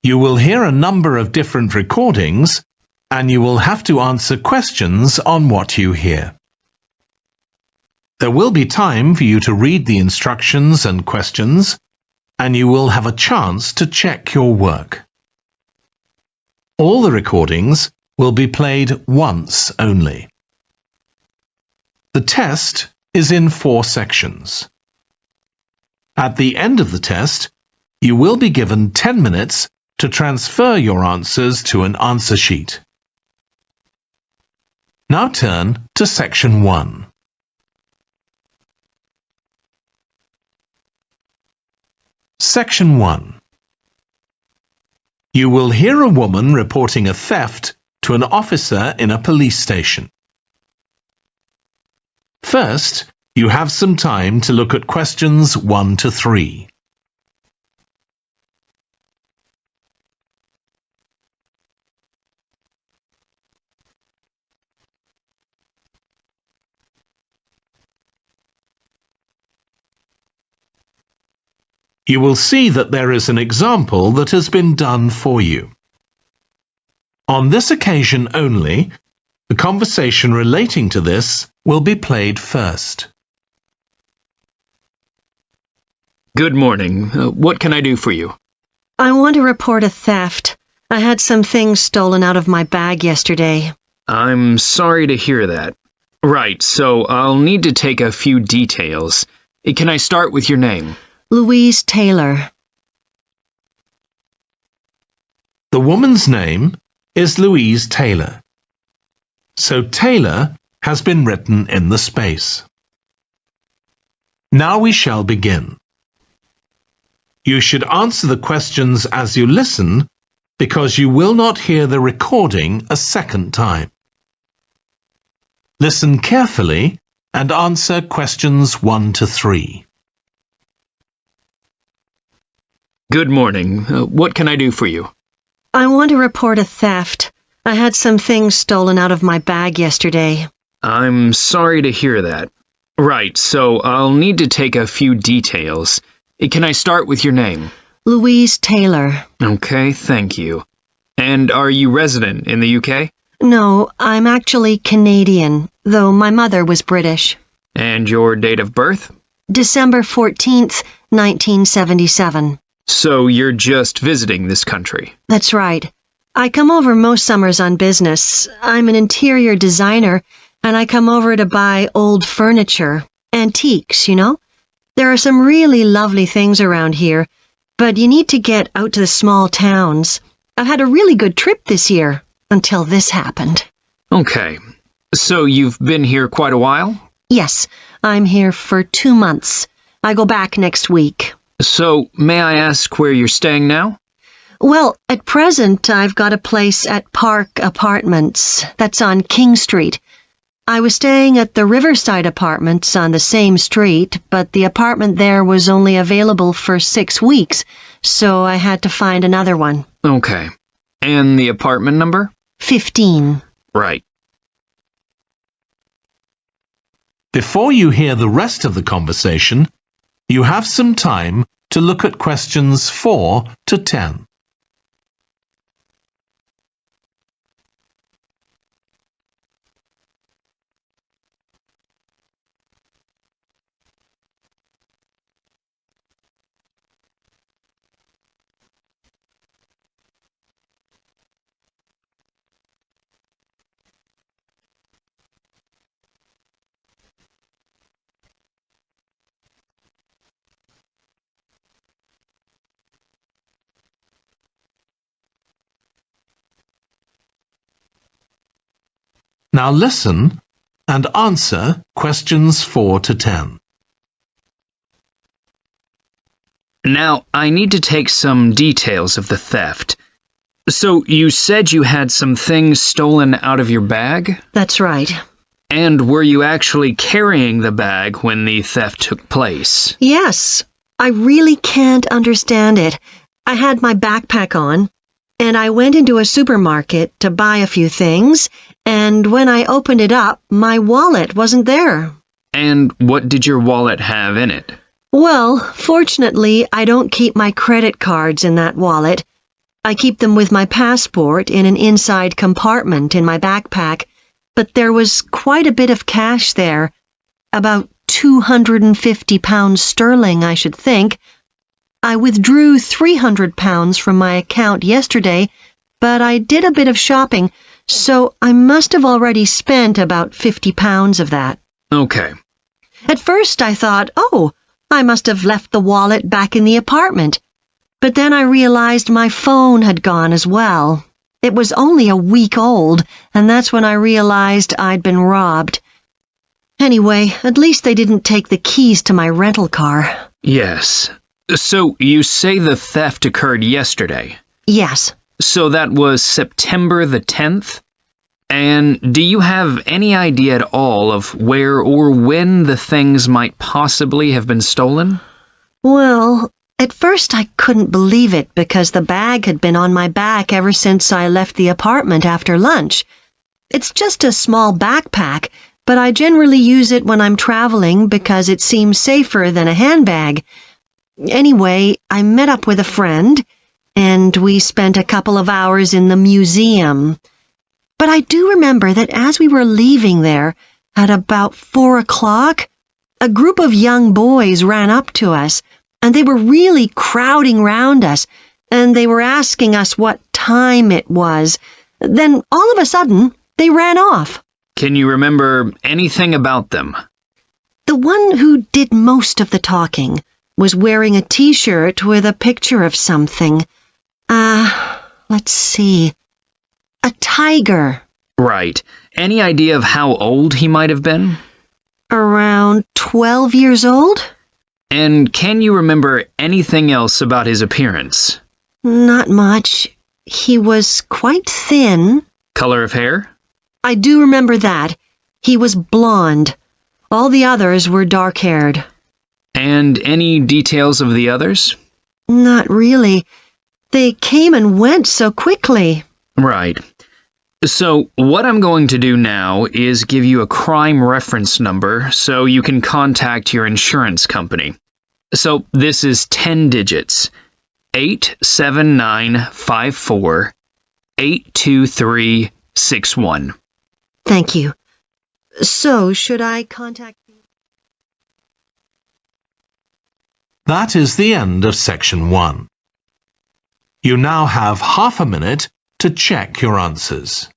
You will hear a number of different recordings, and you will have to answer questions on what you hear. There will be time for you to read the instructions and questions, and you will have a chance to check your work. All the recordings will be played once only. The test is in 4 sections. At the end of the test, you will be given 10 minutes to transfer your answers to an answer sheet. Now turn to Section 1. Section 1. You will hear a woman reporting a theft to an officer in a police station. First, you have some time to look at questions 1 to 3. You will see that there is an example that has been done for you. On this occasion only, the conversation relating to this will be played first. Good morning. What can I do for you? I want to report a theft. I had some things stolen out of my bag yesterday. I'm sorry to hear that. Right, so I'll need to take a few details. Can I start with your name? Louise Taylor. The woman's name is Louise Taylor. So Taylor has been written in the space. Now we shall begin. You should answer the questions as you listen, because you will not hear the recording a second time. Listen carefully and answer questions 1 to 3. Good morning. What can I do for you? I want to report a theft. I had some things stolen out of my bag yesterday. I'm sorry to hear that. Right, so I'll need to take a few details. Can I start with your name? Louise Taylor. Okay, thank you. And are you resident in the UK? No, I'm actually Canadian, though my mother was British. And your date of birth? December 14th, 1977. So you're just visiting this country? That's right. I come over most summers on business. I'm an interior designer, and I come over to buy old furniture, antiques, you know? There are some really lovely things around here, but you need to get out to the small towns. I've had a really good trip this year, until this happened. Okay. So you've been here quite a while? Yes, I'm here for 2 months. I go back next week. So, may I ask where you're staying now? Well, at present, I've got a place at Park Apartments. That's on King Street. I was staying at the Riverside Apartments on the same street, but the apartment there was only available for 6 weeks, so I had to find another one. Okay. And the apartment number? 15. Right. Before you hear the rest of the conversation, you have some time to look at questions 4 to 10. Now listen and answer questions 4 to 10. Now, I need to take some details of the theft. So, you said you had some things stolen out of your bag? That's right. And were you actually carrying the bag when the theft took place? Yes. I really can't understand it. I had my backpack on, and I went into a supermarket to buy a few things, and when I opened it up, my wallet wasn't there. And what did your wallet have in it? Well, fortunately, I don't keep my credit cards in that wallet. I keep them with my passport in an inside compartment in my backpack, but there was quite a bit of cash there, about £250 sterling, I should think. I withdrew £300 from my account yesterday, but I did a bit of shopping, so I must have already spent about £50 of that. Okay. At first I thought, oh, I must have left the wallet back in the apartment. But then I realized my phone had gone as well. It was only a week old, and that's when I realized I'd been robbed. Anyway, at least they didn't take the keys to my rental car. Yes. So you say the theft occurred yesterday? Yes. So that was September the 10th? And do you have any idea at all of where or when the things might possibly have been stolen? Well, at first I couldn't believe it because the bag had been on my back ever since I left the apartment after lunch. It's just a small backpack, but I generally use it when I'm traveling because it seems safer than a handbag. Anyway, I met up with a friend, and we spent a couple of hours in the museum. But I do remember that as we were leaving there, at about 4 o'clock, a group of young boys ran up to us, and they were really crowding round us, and they were asking us what time it was. Then, all of a sudden, they ran off. Can you remember anything about them? The one who did most of the talking was wearing a T-shirt with a picture of something. Let's see. A tiger. Right. Any idea of how old he might have been? Around 12 years old? And can you remember anything else about his appearance? Not much. He was quite thin. Color of hair? I do remember that. He was blonde. All the others were dark-haired. And any details of the others? Not really. They came and went so quickly. Right. So, what I'm going to do now is give you a crime reference number so you can contact your insurance company. So, this is 10 digits. 87954 82361. Thank you. So, should I contact you? That is the end of section 1. You now have half a minute to check your answers.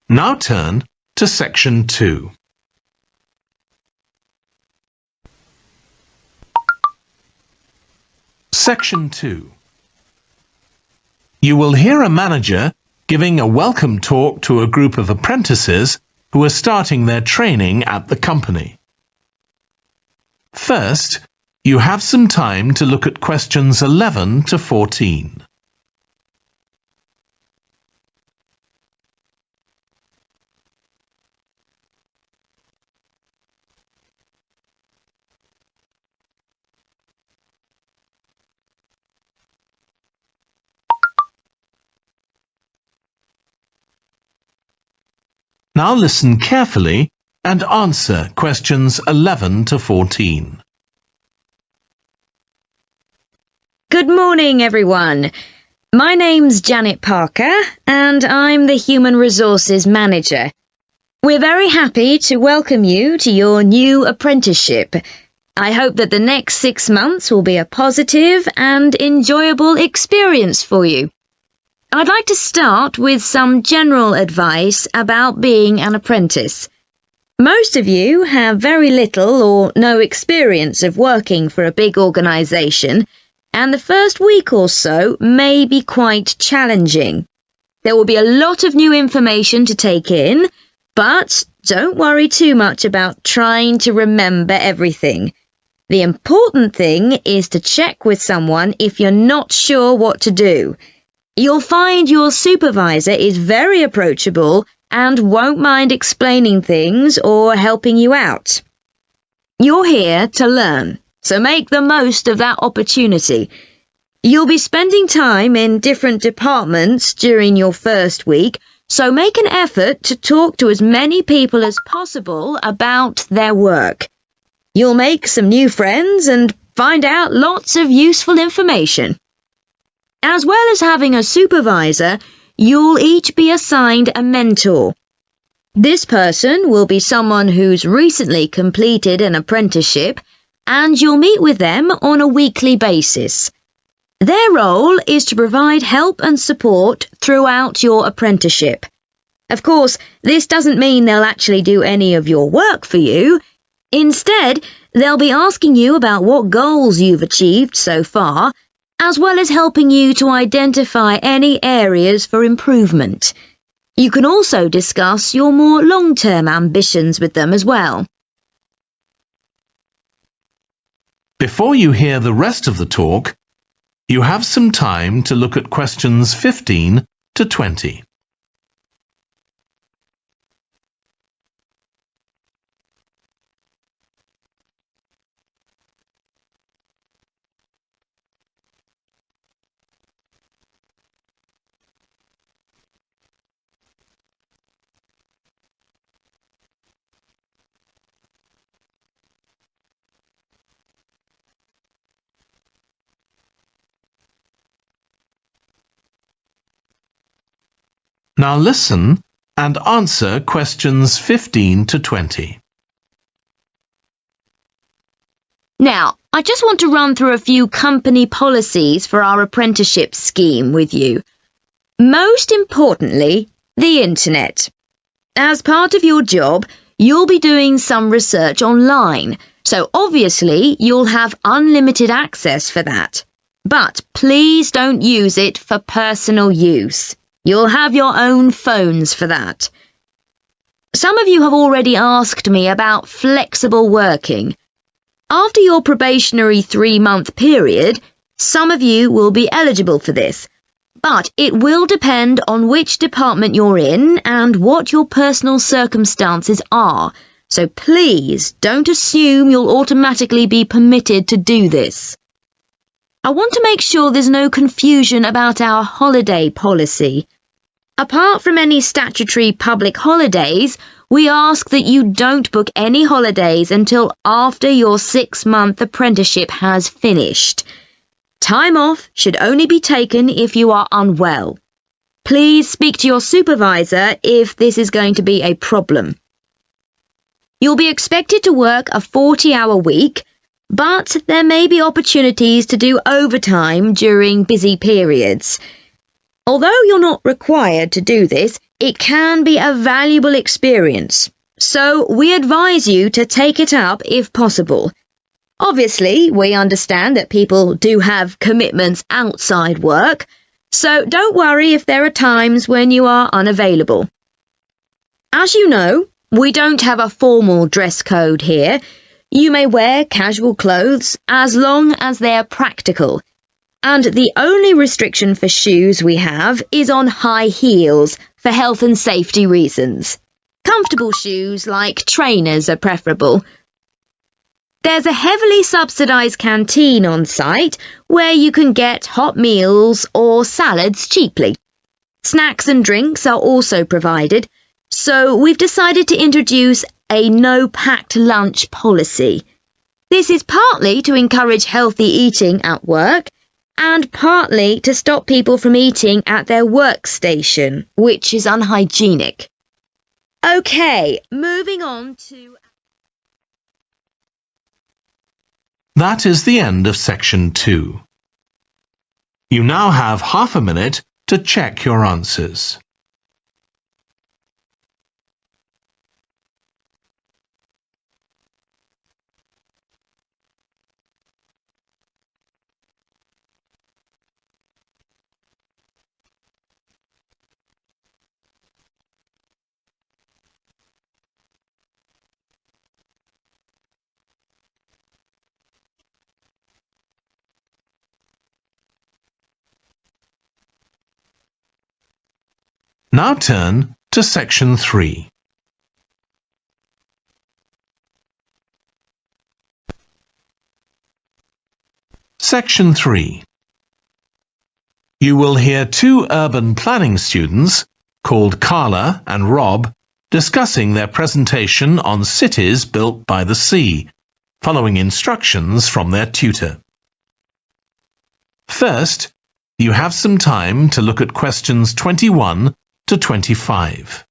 Now turn to section 2. Section 2. You will hear a manager giving a welcome talk to a group of apprentices who are starting their training at the company. First, you have some time to look at questions 11 to 14. Now listen carefully and answer questions 11 to 14. Good morning, everyone. My name's Janet Parker, and I'm the Human Resources Manager. We're very happy to welcome you to your new apprenticeship. I hope that the next 6 months will be a positive and enjoyable experience for you. I'd like to start with some general advice about being an apprentice. Most of you have very little or no experience of working for a big organisation, and the first week or so may be quite challenging. There will be a lot of new information to take in, but don't worry too much about trying to remember everything. The important thing is to check with someone if you're not sure what to do. You'll find your supervisor is very approachable and won't mind explaining things or helping you out. You're here to learn, so make the most of that opportunity. You'll be spending time in different departments during your first week, so make an effort to talk to as many people as possible about their work. You'll make some new friends and find out lots of useful information. As well as having a supervisor, you'll each be assigned a mentor. This person will be someone who's recently completed an apprenticeship, and you'll meet with them on a weekly basis. Their role is to provide help and support throughout your apprenticeship. Of course, this doesn't mean they'll actually do any of your work for you. Instead, they'll be asking you about what goals you've achieved so far, as well as helping you to identify any areas for improvement. You can also discuss your more long-term ambitions with them as well. Before you hear the rest of the talk, you have some time to look at questions 15 to 20. Now listen and answer questions 15 to 20. Now, I just want to run through a few company policies for our apprenticeship scheme with you. Most importantly, the internet. As part of your job, you'll be doing some research online, so obviously you'll have unlimited access for that. But please don't use it for personal use. You'll have your own phones for that. Some of you have already asked me about flexible working. After your probationary 3-month period, some of you will be eligible for this, but it will depend on which department you're in and what your personal circumstances are, so please don't assume you'll automatically be permitted to do this. I want to make sure there's no confusion about our holiday policy. Apart from any statutory public holidays, we ask that you don't book any holidays until after your 6-month apprenticeship has finished. Time off should only be taken if you are unwell. Please speak to your supervisor if this is going to be a problem. You'll be expected to work a 40-hour week, but there may be opportunities to do overtime during busy periods. Although you're not required to do this, it can be a valuable experience, so we advise you to take it up if possible. Obviously, we understand that people do have commitments outside work, so don't worry if there are times when you are unavailable. As you know, we don't have a formal dress code here. You may wear casual clothes as long as they're practical. And the only restriction for shoes we have is on high heels for health and safety reasons. Comfortable shoes like trainers are preferable. There's a heavily subsidised canteen on site where you can get hot meals or salads cheaply. Snacks and drinks are also provided, so we've decided to introduce a no-packed lunch policy. This is partly to encourage healthy eating at work, and partly to stop people from eating at their workstation, which is unhygienic. Okay, moving on to... That is the end of section 2. You now have half a minute to check your answers. Now turn to Section 3. Section 3. You will hear two urban planning students, called Carla and Rob, discussing their presentation on cities built by the sea, following instructions from their tutor. First, you have some time to look at questions 21 to 25.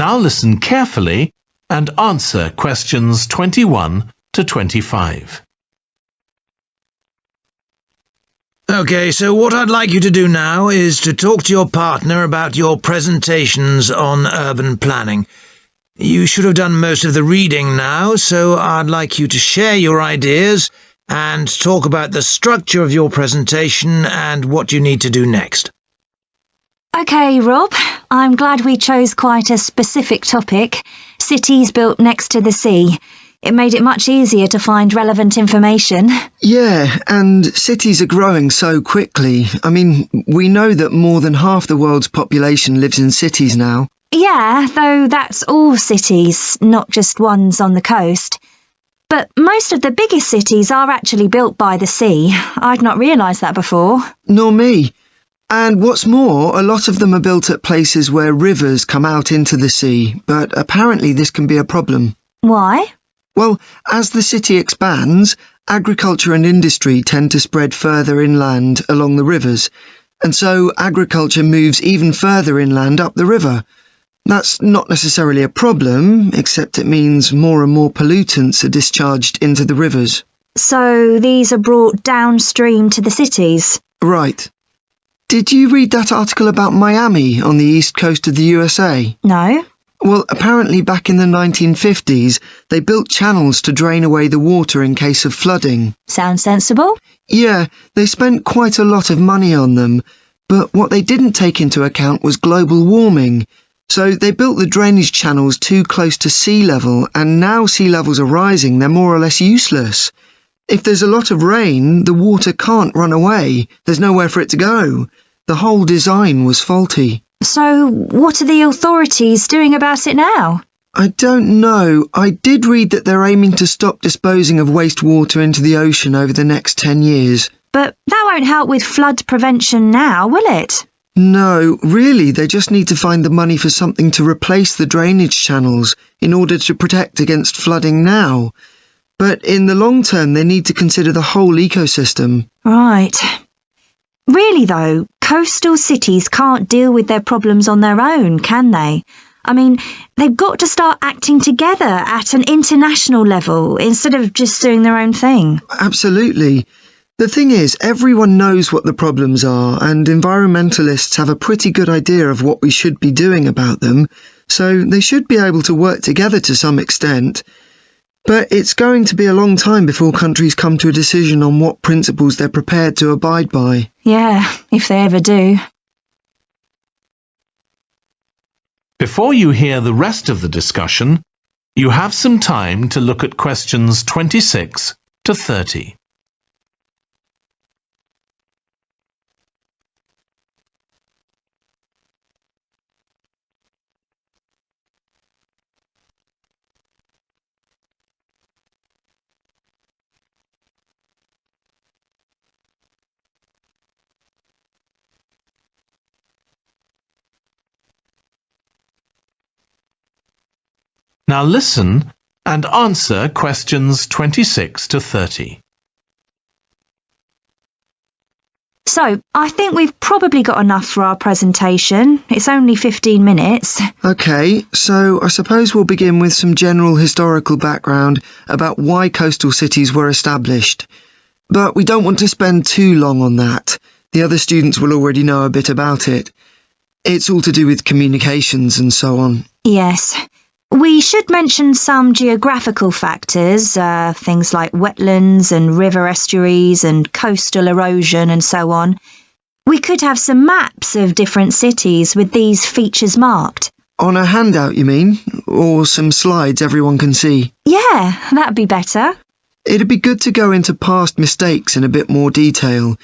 Now listen carefully and answer questions 21 to 25. Okay, so what I'd like you to do now is to talk to your partner about your presentations on urban planning. You should have done most of the reading now, so I'd like you to share your ideas and talk about the structure of your presentation and what you need to do next. OK, Rob, I'm glad we chose quite a specific topic, cities built next to the sea. It made it much easier to find relevant information. Yeah, and cities are growing so quickly. I mean, we know that more than half the world's population lives in cities now. Yeah, though that's all cities, not just ones on the coast. But most of the biggest cities are actually built by the sea. I'd not realised that before. Nor me. And what's more, a lot of them are built at places where rivers come out into the sea, but apparently this can be a problem. Why? Well, as the city expands, agriculture and industry tend to spread further inland along the rivers, and so agriculture moves even further inland up the river. That's not necessarily a problem, except it means more and more pollutants are discharged into the rivers. So these are brought downstream to the cities? Right. Did you read that article about Miami on the east coast of the USA? No. Well, apparently back in the 1950s, they built channels to drain away the water in case of flooding. Sounds sensible. Yeah, they spent quite a lot of money on them, but what they didn't take into account was global warming. So they built the drainage channels too close to sea level, and now sea levels are rising, they're more or less useless. If there's a lot of rain, the water can't run away. There's nowhere for it to go. The whole design was faulty. So what are the authorities doing about it now? I don't know. I did read that they're aiming to stop disposing of wastewater into the ocean over the next 10 years. But that won't help with flood prevention now, will it? No, really, they just need to find the money for something to replace the drainage channels in order to protect against flooding now. But in the long term, they need to consider the whole ecosystem. Right. Really, though, coastal cities can't deal with their problems on their own, can they? I mean, they've got to start acting together at an international level instead of just doing their own thing. Absolutely. The thing is, everyone knows what the problems are, and environmentalists have a pretty good idea of what we should be doing about them, so they should be able to work together to some extent. But it's going to be a long time before countries come to a decision on what principles they're prepared to abide by. Yeah, if they ever do. Before you hear the rest of the discussion, you have some time to look at questions 26 to 30. Now listen and answer questions 26 to 30. So, I think we've probably got enough for our presentation. It's only 15 minutes. OK, so I suppose we'll begin with some general historical background about why coastal cities were established. but we don't want to spend too long on that. The other students will already know a bit about it. It's all to do with communications and so on. Yes. We should mention some geographical factors, things like wetlands and river estuaries and coastal erosion and so on. We could have some maps of different cities with these features marked. On a handout, you mean? Or some slides everyone can see? Yeah, that'd be better. It'd be good to go into past mistakes in a bit more detail.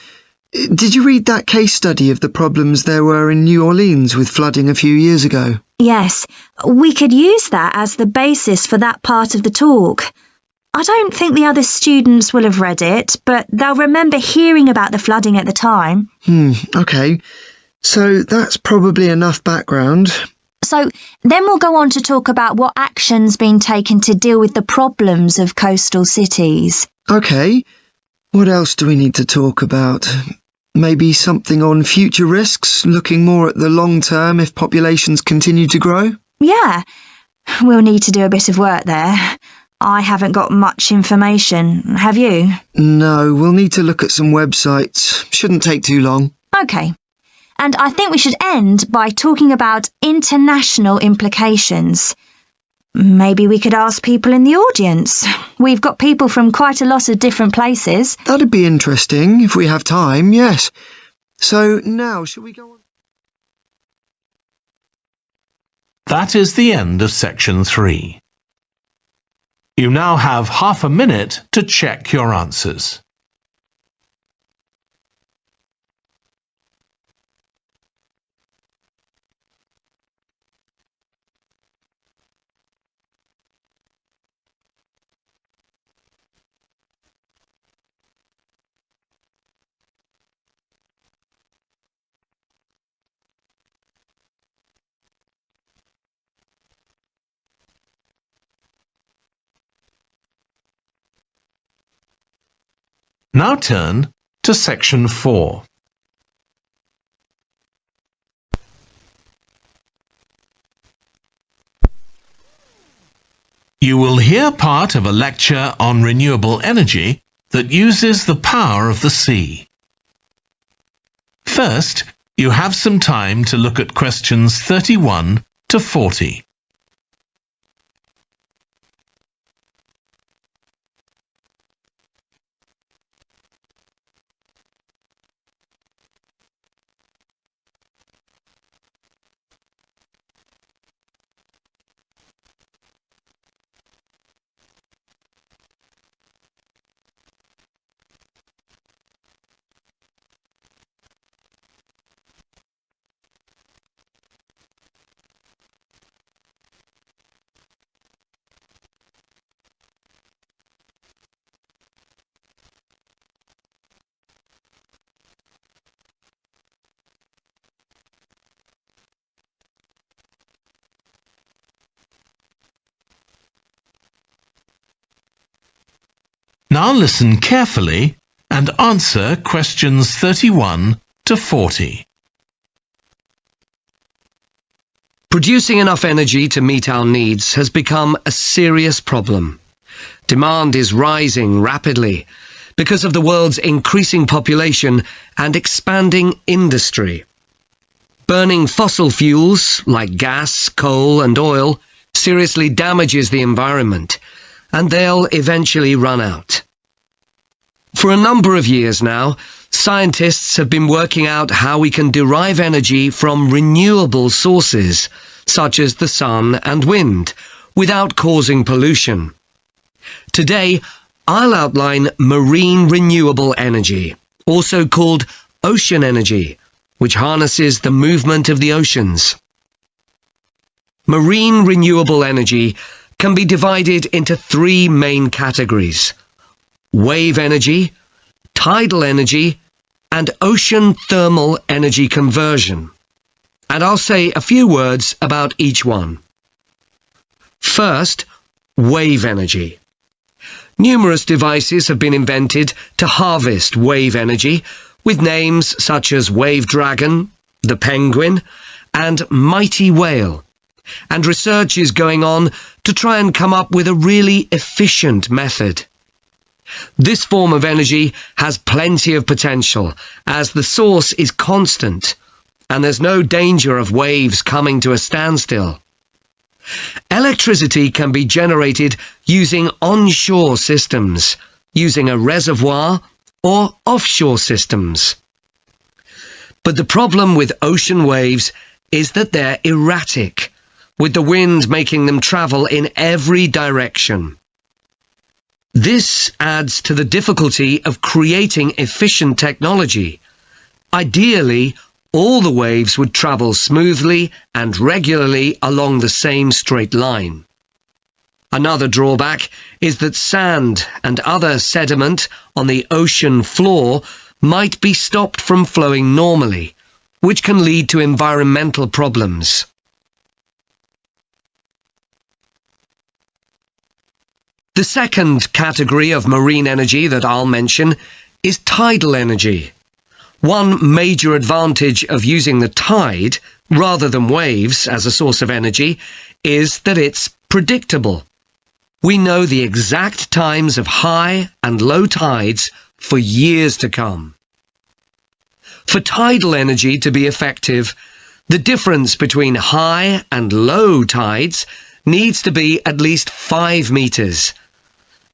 Did you read that case study of the problems there were in New Orleans with flooding a few years ago? Yes, we could use that as the basis for that part of the talk. I don't think the other students will have read it, but they'll remember hearing about the flooding at the time. Okay. So that's probably enough background. So then we'll go on to talk about what action's been taken to deal with the problems of coastal cities. Okay. What else do we need to talk about? Maybe something on future risks, looking more at the long term if populations continue to grow? Yeah, we'll need to do a bit of work there. I haven't got much information. Have you? No, we'll need to look at some websites. Shouldn't take too long. Okay. And I think we should end by talking about international implications. Maybe we could ask people in the audience. We've got people from quite a lot of different places. That'd be interesting if we have time, yes. So now, shall we go on? That is the end of section 3. You now have half a minute to check your answers. Now turn to section 4. You will hear part of a lecture on renewable energy that uses the power of the sea. First, you have some time to look at questions 31 to 40. Now listen carefully and answer questions 31 to 40. Producing enough energy to meet our needs has become a serious problem. Demand is rising rapidly because of the world's increasing population and expanding industry. Burning fossil fuels like gas, coal and oil seriously damages the environment, and they'll eventually run out. For a number of years now, scientists have been working out how we can derive energy from renewable sources, such as the sun and wind, without causing pollution. Today, I'll outline marine renewable energy, also called ocean energy, which harnesses the movement of the oceans. Marine renewable energy can be divided into 3 main categories: wave energy, tidal energy, and ocean thermal energy conversion. And I'll say a few words about each one. First, wave energy. Numerous devices have been invented to harvest wave energy, with names such as Wave Dragon, the Penguin, and Mighty Whale. And research is going on to try and come up with a really efficient method. This form of energy has plenty of potential, as the source is constant, and there's no danger of waves coming to a standstill. Electricity can be generated using onshore systems, using a reservoir, or offshore systems. But the problem with ocean waves is that they're erratic, with the wind making them travel in every direction. This adds to the difficulty of creating efficient technology. Ideally, all the waves would travel smoothly and regularly along the same straight line. Another drawback is that sand and other sediment on the ocean floor might be stopped from flowing normally, which can lead to environmental problems. The second category of marine energy that I'll mention is tidal energy. One major advantage of using the tide rather than waves as a source of energy is that it's predictable. We know the exact times of high and low tides for years to come. For tidal energy to be effective, the difference between high and low tides needs to be at least 5 meters.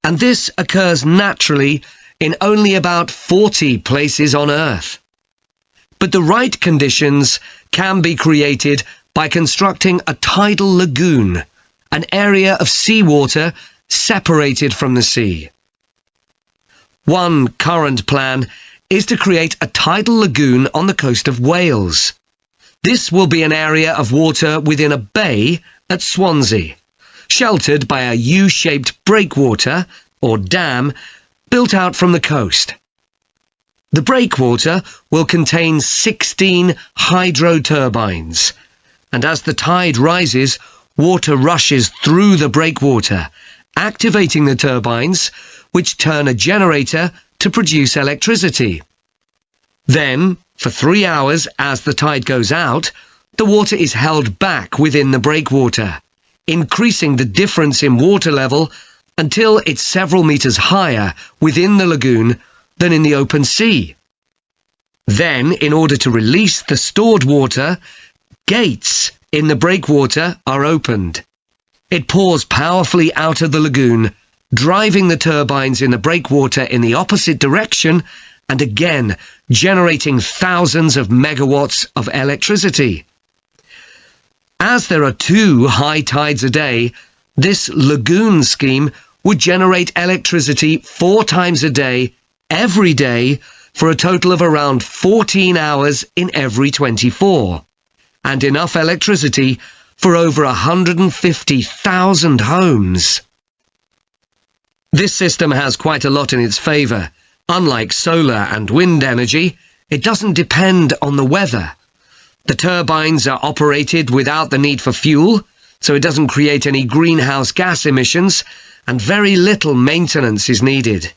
And this occurs naturally in only about 40 places on Earth. But the right conditions can be created by constructing a tidal lagoon, an area of seawater separated from the sea. One current plan is to create a tidal lagoon on the coast of Wales. This will be an area of water within a bay at Swansea, sheltered by a U-shaped breakwater, or dam, built out from the coast. The breakwater will contain 16 hydro turbines, and as the tide rises, water rushes through the breakwater, activating the turbines, which turn a generator to produce electricity. Then, for 3 hours as the tide goes out, the water is held back within the breakwater, increasing the difference in water level until it's several meters higher within the lagoon than in the open sea. Then, in order to release the stored water, gates in the breakwater are opened. It pours powerfully out of the lagoon, driving the turbines in the breakwater in the opposite direction and again generating thousands of megawatts of electricity. As there are 2 high tides a day, this lagoon scheme would generate electricity 4 times a day, every day, for a total of around 14 hours in every 24, and enough electricity for over 150,000 homes. This system has quite a lot in its favour. Unlike solar and wind energy, it doesn't depend on the weather. The turbines are operated without the need for fuel, so it doesn't create any greenhouse gas emissions, and very little maintenance is needed.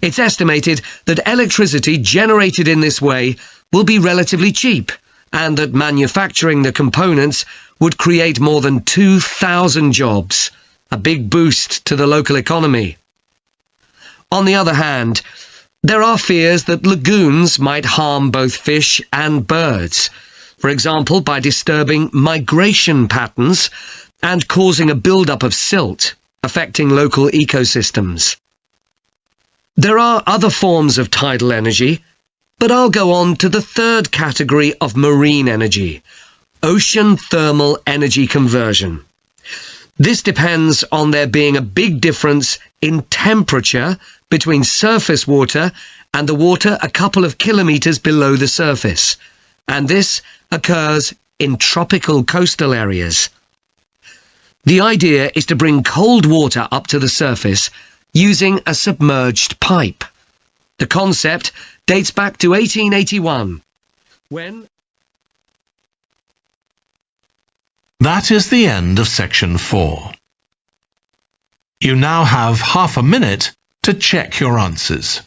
It's estimated that electricity generated in this way will be relatively cheap, and that manufacturing the components would create more than 2,000 jobs, a big boost to the local economy. On the other hand, there are fears that lagoons might harm both fish and birds, for example by disturbing migration patterns and causing a build-up of silt, affecting local ecosystems. There are other forms of tidal energy, but I'll go on to the third category of marine energy, ocean thermal energy conversion. This depends on there being a big difference in temperature between surface water and the water a couple of kilometres below the surface, and this occurs in tropical coastal areas. The idea is to bring cold water up to the surface using a submerged pipe. The concept dates back to 1881, when... That is the end of section 4. You now have half a minute to check your answers.